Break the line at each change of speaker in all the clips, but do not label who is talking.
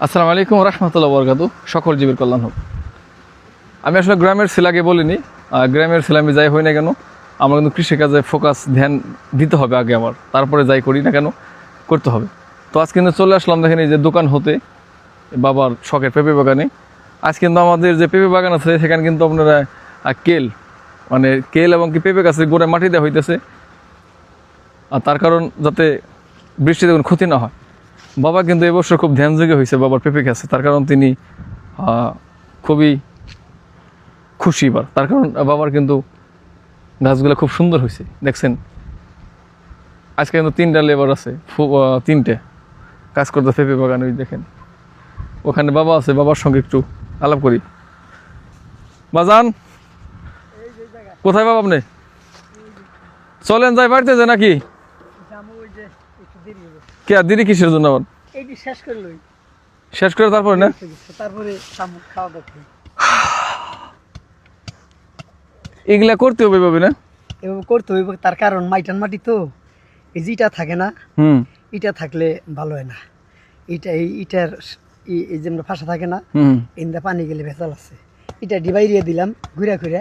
আসসালামু আলাইকুম রহমতুল্লাহ বরকাতু। সকল জীবের কল্যাণ হোক। আমি আসলে গ্রামের ছেলেকে বলিনি, গ্রামের ছেলে আমি যাই হই না কেন, আমার কিন্তু কৃষিকাজে ফোকাস ধ্যান দিতে হবে আগে আমার, তারপরে যাই করি না কেন করতে হবে। তো আজ কিন্তু চলে আসলাম, দেখেন এই যে দোকান হতে বাবার শখের পেঁপে বাগানে। আজ কিন্তু আমাদের যে পেঁপে বাগান আছে সেখানে কিন্তু আপনারা কেল মানে কেল এবং কি পেঁপে গাছের গোড়ায় মাটি দেওয়া হইতেছে, আর তার কারণ যাতে বৃষ্টিতে কোনো ক্ষতি না হয়। বাবা কিন্তু এবছর খুব ধ্যানযোগ্য হয়েছে বাবার পেঁপে গাছে, তার কারণ তিনি খুবই খুশি এবার, তার কারণ বাবার কিন্তু গাছগুলো খুব সুন্দর হয়েছে দেখছেন। আজকে কিন্তু 3টা লেবার আছে, 3টে কাজ করতে পেঁপে বাগান। ওই দেখেন ওখানে বাবা আছে, বাবার সঙ্গে একটু আলাপ করি। বাজান কোথায় বাবা আপনি? চলেন যাই বাড়িতে যে নাকি কে দেরি কিসের জন্য আবার? শেষ করে তারপরে না, এগুলা করতে হবে ভাবে না,
এভাবে করতে হইব। তার কারণ মাইটান মাটি তো, এই যেটা থাকে না, এটা থাকলে ভালো হয় না। ইটার এই যে ফাঁসা থাকে না, ইন্দা পানি গেলে ভেজাল আছে। এটা ডিবাইরিয়ে দিলাম ঘুরে ঘুরে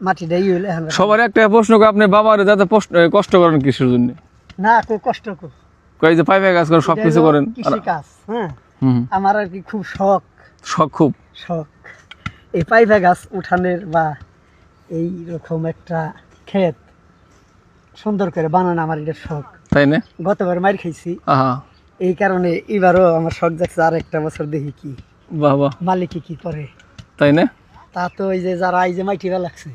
মাটিটা হইলে।
সবার একটা প্রশ্ন, আপনি বাবার যাতে কষ্ট করেন কিসের জন্য?
না কষ্ট
কই যে পাইপে কাজ করেন, সবকিছু করেন
কৃষি কাজ। হ্যাঁ, আমার আর কি খুব শখ এই পাইপে গাছ উঠানের বা এই রকম একটা ক্ষেত সুন্দর করে বানানো আমার এটা শখ,
তাই না?
গতবার মার খাইছি, এই কারণে এবারও আমার শখ যাচ্ছে। আর একটা বছর দেখি কি
বাবা
মালিক কি করে,
তাই না?
তা তো ওই যে যারা এই যে মাইটি বেলা লাগছে,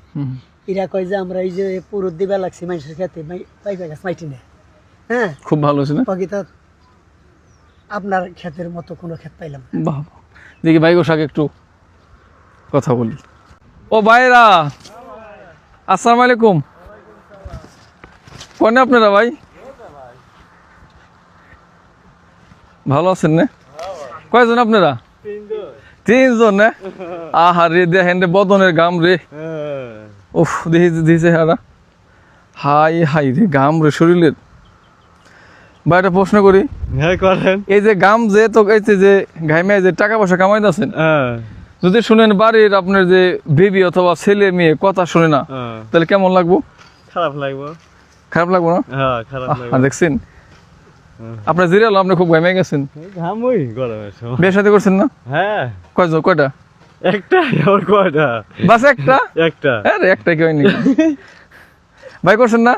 এরা কয় যে আমরা এই যে পুরো দিবে লাগছি মানুষের খেতে পাইপে গাছ মাইটি নেয়। হ্যাঁ, খুব ভালো হয়েছে না? আপনার ক্ষেতের মতো কোনো ক্ষেত পাইলাম।
বাহ, দেখি ভাই ওর সাথে একটু কথা বলি। ও ভাইরা, আসসালামু আলাইকুম। কোনে আপনারা ভাই? ভালো আছেন না? কয়জন আপনারা? 3জন না? আহা রে, দেখেন রে বদনের গাম রে, উফ দিয়েছে হারা, হাই হাই রে গাম রে শরীরের। বা একটা প্রশ্ন করি, এই যে গাম যে তো এই যে ঘাইমে যে টাকা পয়সা কামাইতেছেন, যদি শুনেন বাড়ির আপনার যে বেবি অথবা ছেলে মেয়ে কথা শুনে না, তাহলে কেমন লাগবো? খারাপ লাগবো না? দেখছেন আপনার জিরাল, আপনি খুব ঘামে গেছেন, বিয়ে সাথে করছেন না? হ্যাঁ। কয়টা? একটা। বাস একটা? আরে একটা কি হয়নি ভাই, করছেন না?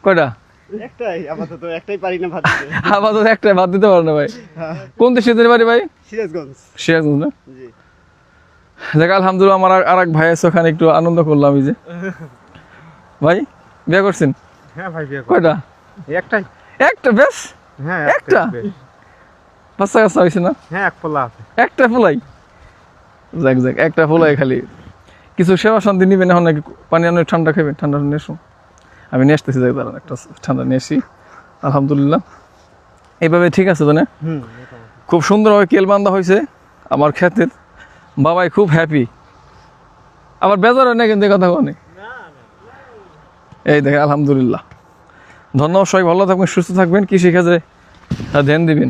কয়টা? আপাতত একটাই ভাত দিতে পারে না ভাই। কোন দেশে বাড়ি ভাই? সিরাজগঞ্জ না? দেখ আলহামদুলিল্লাহ, আমার আর এক ভাই আছে, ওখানে একটু আনন্দ করলাম। এই যে ভাই বিয়ে করছেন? হ্যাঁ ভাই। কয়টা? একটা বেশ। হ্যাঁ, একটা বাচ্চা কাচ্চা হয়েছে না? হ্যাঁ, একটা ফোলাই। যাক একটা ফোলাই, খালি কিছু সেবা শান্তি নিবেন এখন নাকি? পানি আনো, ঠান্ডা খাবেন? ঠান্ডা নিয়ে এসো, আমি নিয়ে আসতেছি। যাই দাঁড়ান, একটা ঠান্ডা নিয়ে আসি। আলহামদুলিল্লাহ এইভাবে ঠিক আছে তো না? খুব সুন্দরভাবে কেল বান্ধা হয়েছে আমার ক্ষেতের। বাবাই খুব হ্যাপি, আবার বেজার হয় না কিন্তু কথা কনে। এই দেখে আলহামদুলিল্লাহ। ধন্যবাদ, সবাই ভালো থাকবেন, সুস্থ থাকবেন, কৃষিকাজে ধ্যান দিবেন।